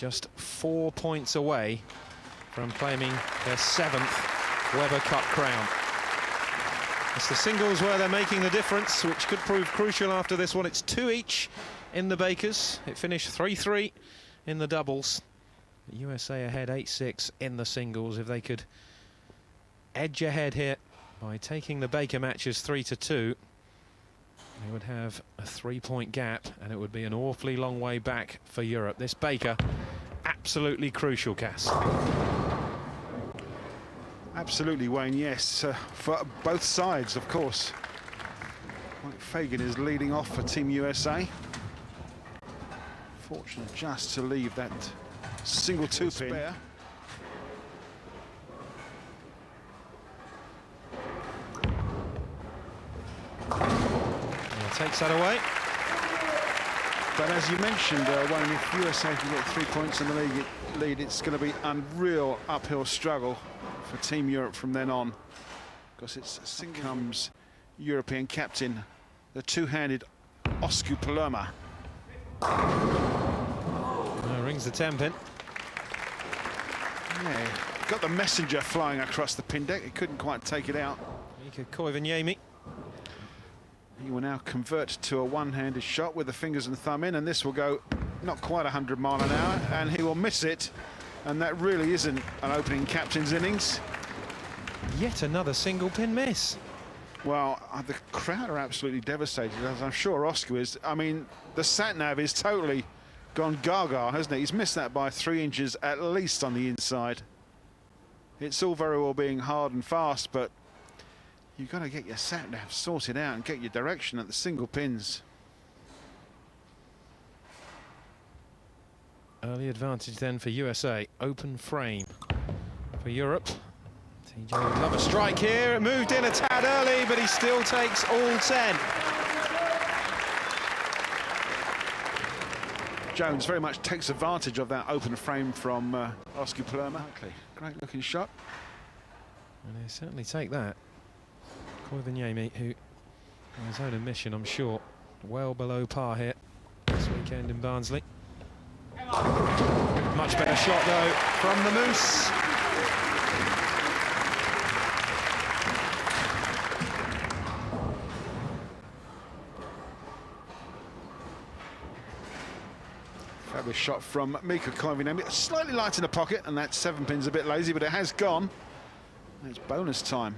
just 4 points away from claiming their 7th Webber Cup crown. It's the singles where they're making the difference, which could prove crucial after this one. It's 2 each in the Bakers. It finished 3-3 in the doubles. The USA ahead 8-6 in the singles. If they could edge ahead here by taking the Baker matches 3-2, they would have a 3-point gap, and it would be an awfully long way back for Europe. This Baker, absolutely crucial, Cass. Absolutely, Wayne, yes, for both sides, of course. Mike Fagan is leading off for Team USA. Fortunate just to leave that single two-pin. Spare. Takes that away. But as you mentioned, Wayne, if USA can get 3 points in the lead, it's going to be a real uphill struggle for Team Europe from then on, because it's single comes European captain, the two-handed Osku Palermo. Rings the 10-pin. Yeah, got the messenger flying across the pin deck. He couldn't quite take it out. Mika Koivuniemi. He will now convert to a one-handed shot with the fingers and thumb in, and this will go not quite 100 miles an hour, and he will miss it. And that really isn't an opening captain's innings. Yet another single pin miss. Well, the crowd are absolutely devastated, as I'm sure Oscar is. I mean, the sat-nav is totally gone gaga, hasn't it? He's missed that by 3 inches at least on the inside. It's all very well being hard and fast, but you've got to get your sat-nav sorted out and get your direction at the single pins. Early advantage then for USA. Open frame for Europe. TJ would love a strike here. It moved in a tad early, but he still takes all 10. Jones very much takes advantage of that open frame from Oscar Palermo. Great looking shot. And they certainly take that. Koivuniemi, who, on his own admission, I'm sure, well below par here this weekend in Barnsley. Much better shot, though, from the Moose. Fabulous shot from Mika Koivuniemi. Slightly light in the pocket, and that 7-pin's a bit lazy, but it has gone. It's bonus time.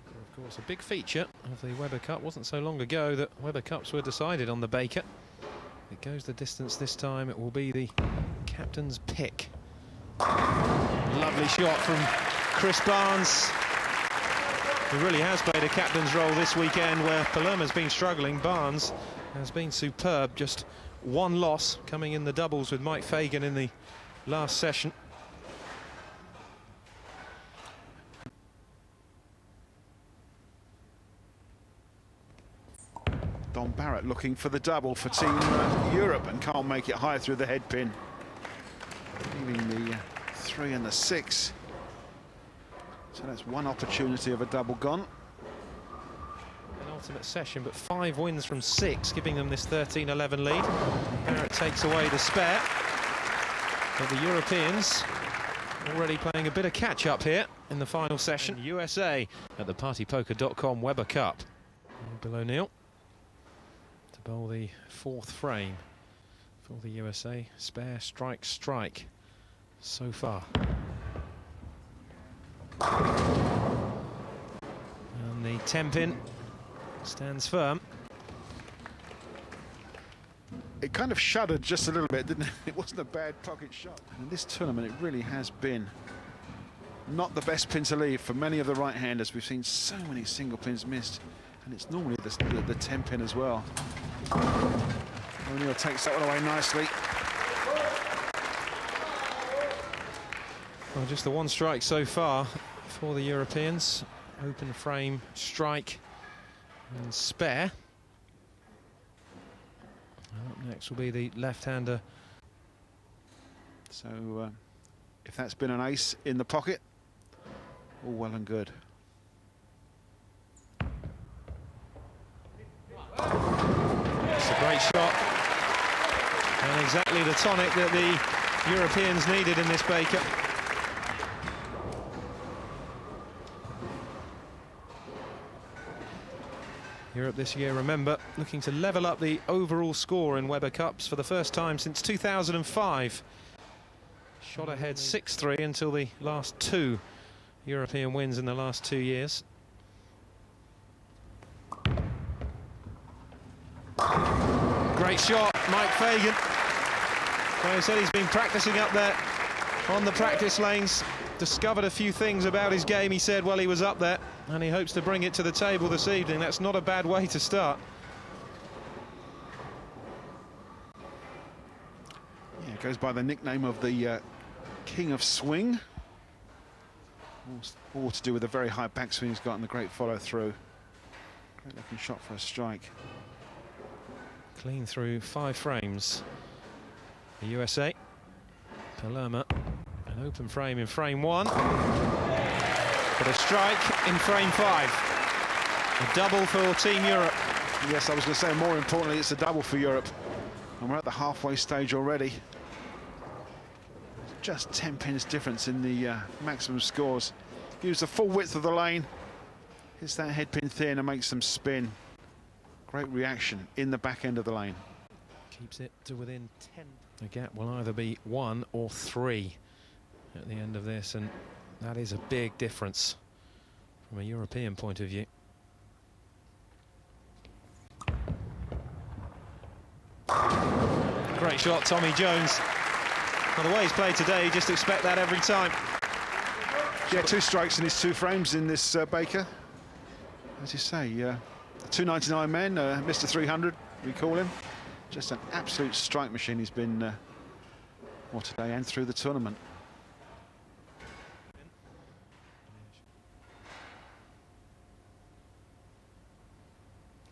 Of course, a big feature of the Webber Cup. Wasn't so long ago that Webber Cups were decided on the Baker. If it goes the distance this time, it will be the captain's pick. Lovely shot from Chris Barnes, who really has played a captain's role this weekend, where Palermo's been struggling. Barnes has been superb. Just one loss coming in the doubles with Mike Fagan in the last session. Don Barrett looking for the double for Team Europe and can't make it high through the head pin, leaving the 3 and the 6. So that's one opportunity of a double gone. An ultimate session, but 5 wins from 6, giving them this 13-11 lead. Barrett takes away the spare, but the Europeans already playing a bit of catch-up here in the final session. USA at the partypoker.com Webber Cup. Bill O'Neill to bowl the 4th frame for the USA. Spare, strike, strike so far. And the 10-pin stands firm. It kind of shuddered just a little bit, didn't it? It wasn't a bad pocket shot. In this tournament, it really has been not the best pin to leave for many of the right-handers. We've seen so many single pins missed, and it's normally the 10-pin as well. O'Neill takes that one away nicely. Well, just the one strike so far for the Europeans. Open frame, strike and spare. And up next will be the left-hander. So if that's been an ace in the pocket, all well and good. It's a great shot. And exactly the tonic that the Europeans needed in this Baker. Europe this year, remember, looking to level up the overall score in Weber Cups for the first time since 2005. Shot ahead 6-3 until the last two European wins in the last 2 years. Great shot, Mike Fagan. Well, he said he's been practicing up there on the practice lanes, discovered a few things about his game, he said, while he was up there, and he hopes to bring it to the table this evening. That's not a bad way to start. Yeah, goes by the nickname of the King of Swing. All to do with the very high backswing he's got and the great follow-through. Great looking shot for a strike. Clean through 5 frames. The USA. Palermo, an open frame in frame 1. But a strike in frame 5. A double for Team Europe. Yes, I was going to say, more importantly, it's a double for Europe. And we're at the halfway stage already. Just 10 pins difference in the maximum scores. Use the full width of the lane. Hits that head pin thin and makes them spin. Great reaction in the back end of the lane. Keeps it to within 10. The gap will either be 1 or 3 at the end of this, and that is a big difference from a European point of view. Great shot, Tommy Jones. Well, the way he's played today, you just expect that every time. Yeah, 2 strikes in his 2 frames in this Baker. As you say, 299 men, Mr. 300, we call him. Just an absolute strike machine he's been today and through the tournament.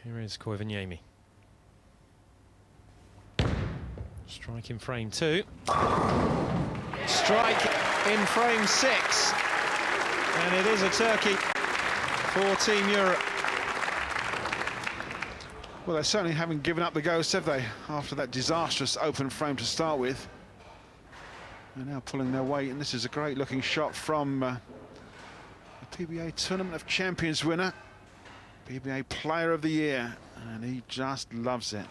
Here is Koivuniemi. Strike in frame 2. Strike in frame 6. And it is a turkey for Team Europe. Well, they certainly haven't given up the ghost, have they? After that disastrous open frame to start with. They're now pulling their weight, and this is a great looking shot from the PBA Tournament of Champions winner, PBA Player of the Year, and he just loves it.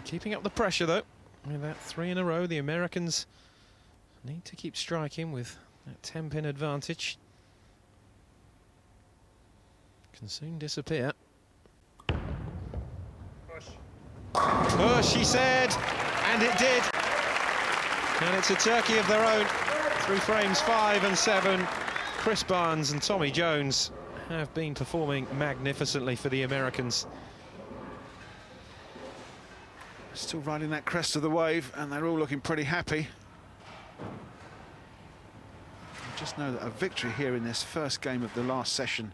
Keeping up the pressure, though. With that 3 in a row, the Americans need to keep striking with that 10-pin advantage. Can soon disappear. Push, he said, and it did. And it's a turkey of their own through frames 5 and 7. Chris Barnes and Tommy Jones have been performing magnificently for the Americans. Still riding that crest of the wave, and they're all looking pretty happy. I just know that a victory here in this first game of the last session.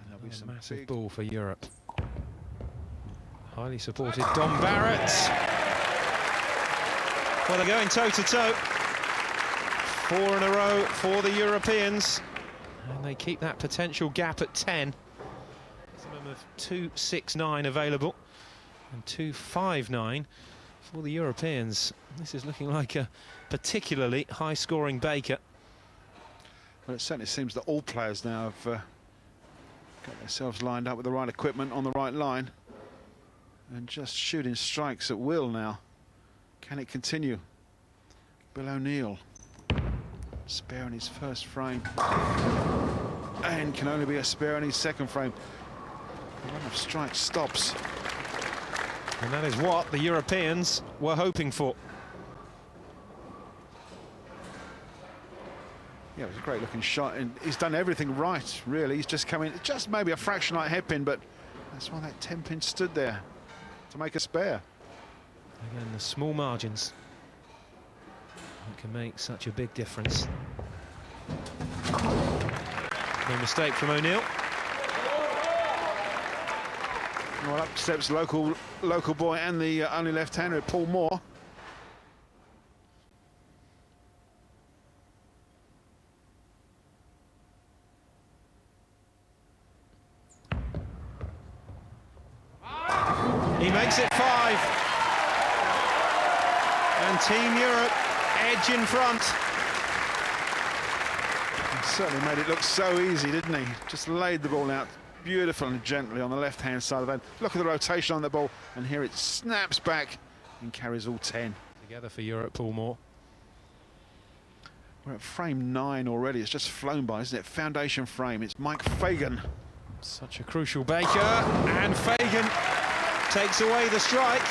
And there'll be some massive ball for Europe. Highly supported Don Barrett. Well, they're going toe-to-toe. 4 in a row for the Europeans. And they keep that potential gap at 10. Maximum of 2.69 available. And 2.59 for the Europeans. This is looking like a particularly high-scoring Baker. Well, it certainly seems that all players now have got themselves lined up with the right equipment on the right line. And just shooting strikes at will now. Can it continue? Bill O'Neill spare in his first frame. And can only be a spare in his second frame. The run of strikes stops. And that is what the Europeans were hoping for. Yeah, it was a great looking shot, and he's done everything right, really. He's just come in, just maybe a fraction like headpin, but that's why that 10-pin stood there, to make a spare. Again, the small margins that can make such a big difference. No mistake from O'Neill. Well, up steps local boy and the only left-hander, Paul Moore. He makes it 5. And Team Europe edge in front. He certainly made it look so easy, didn't he? Just laid the ball out beautiful and gently on the left-hand side of the end. Look at the rotation on the ball, and here it snaps back and carries all 10. Together for Europe, Paul Moore. We're at frame 9 already. It's just flown by, isn't it? Foundation frame. It's Mike Fagan. Such a crucial Baker, and Fagan takes away the strike.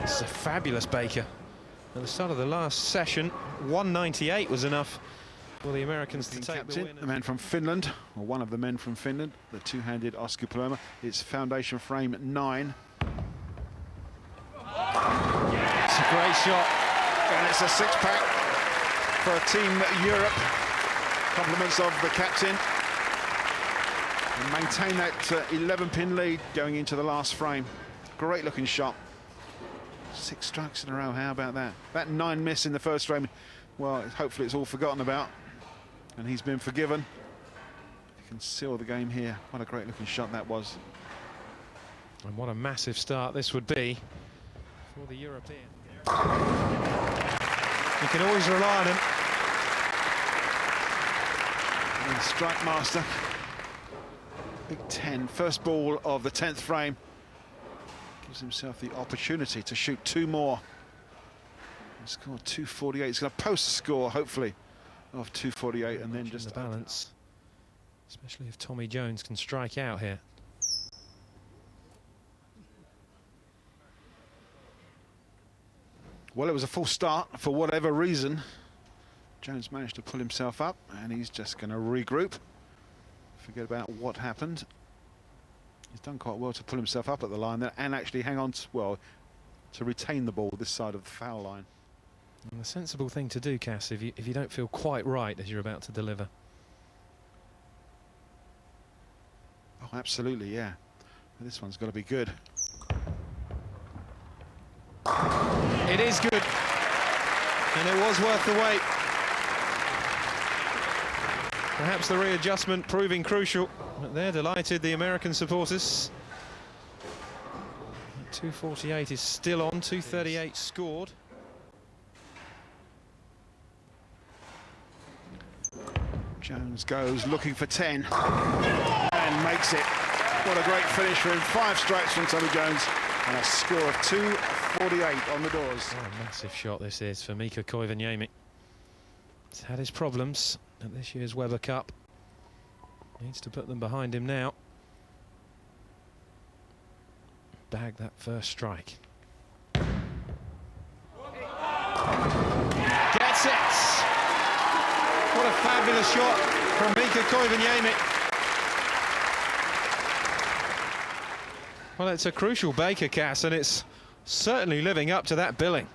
This is a fabulous Baker. At the start of the last session, 198 was enough for the Americans to take the win. The man from Finland, or one of the men from Finland, the two-handed Oscar Paloma. It's foundation frame 9. It's a great shot. And it's a 6-pack for Team Europe. Compliments of the captain. And maintain that 11-pin lead going into the last frame. Great looking shot. 6 strikes in a row, how about that? That 9 miss in the first frame, well, hopefully it's all forgotten about. And he's been forgiven. He can seal the game here. What a great looking shot that was. And what a massive start this would be for the European. You can always rely on him. And strike master. Big 10, first ball of the 10th frame. Gives himself the opportunity to shoot 2 more. He scored 248. He's going to post a score, hopefully, of 248, and then just the balance. Especially if Tommy Jones can strike out here. Well, it was a full start for whatever reason. Jones managed to pull himself up, and he's just going to regroup. Forget about what happened. He's done quite well to pull himself up at the line there and actually hang on to, well, to retain the ball this side of the foul line. And the sensible thing to do, Cass, if you don't feel quite right as you're about to deliver. Oh, absolutely, yeah. This one's got to be good. It is good, and it was worth the wait. Perhaps the readjustment proving crucial, but they're delighted, the American supporters. 248 is still on, 238 scored. Jones goes looking for 10 and makes it. What a great finish for him. 5 strikes from Tommy Jones and a score of 248 on the doors. What a massive shot this is for Mika Koivuniemi. He's had his problems at this year's Weber Cup. Needs to put them behind him now. Bag that first strike. Gets it! What a fabulous shot from Mika Koivuniemi. Well, it's a crucial Baker, Cass, and it's certainly living up to that billing.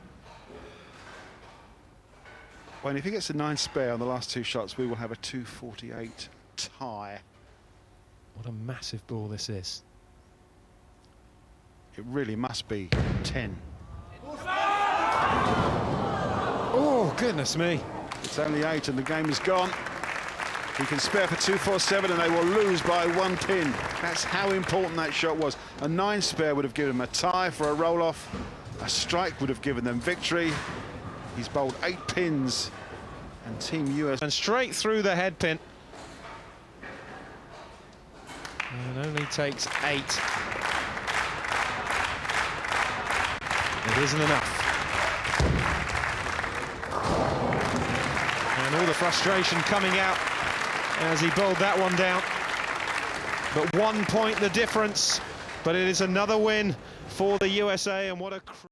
Well, if he gets a 9 spare on the last 2 shots, we will have a 248 tie. What a massive ball this is. It really must be 10. Oh, goodness me. It's only 8 and the game is gone. He can spare for 247 and they will lose by 1 pin. That's how important that shot was. A 9 spare would have given him a tie for a roll-off. A strike would have given them victory. He's bowled 8 pins, and Team US... And straight through the head pin. And only takes 8. It isn't enough. And all the frustration coming out as he bowled that one down. But 1 point the difference. But it is another win for the USA, and what a...